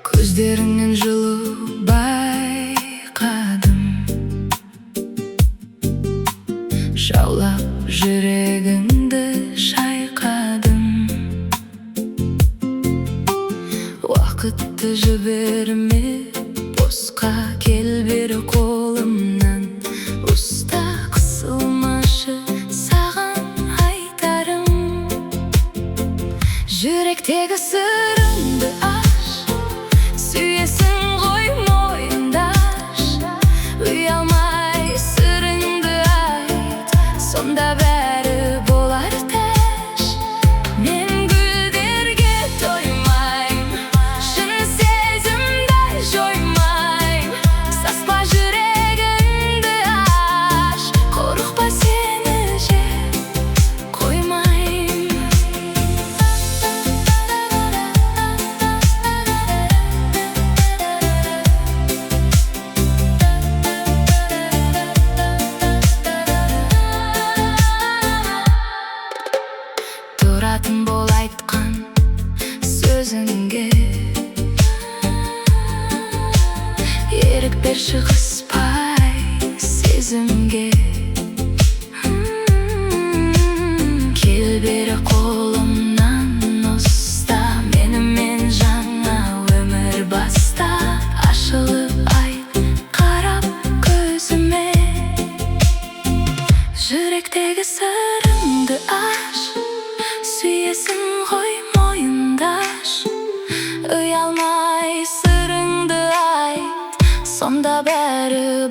Көздеріңнен жылу байқадым, жаулап жүрегіңді шайқадым. Уақытты жіберме, босқа кел бері қолымнан. Уста қысылмашы, саған айтарым. Жүректегі сырымды сүйесің ғой мойындаш. Ұялмай сырыңды айт, сонда бәрі болар тәш. Мен гүлдерге тоймайм, шын сезімді жоймайм. Саспа жүрегіңді аш, қорықпа сені жеп қоймайм. Тұратын бол айтқан сөзіңге, ерік берші қыспай сезімге. Кел бері қолымнан ұста, менімен жаңа өмір баста. Ашылып айт, қарап көзіме, жүректегі сырыңды аш. Сүйесің ғой мойындаш, ұялмай сырыңды айт, сонда бәрі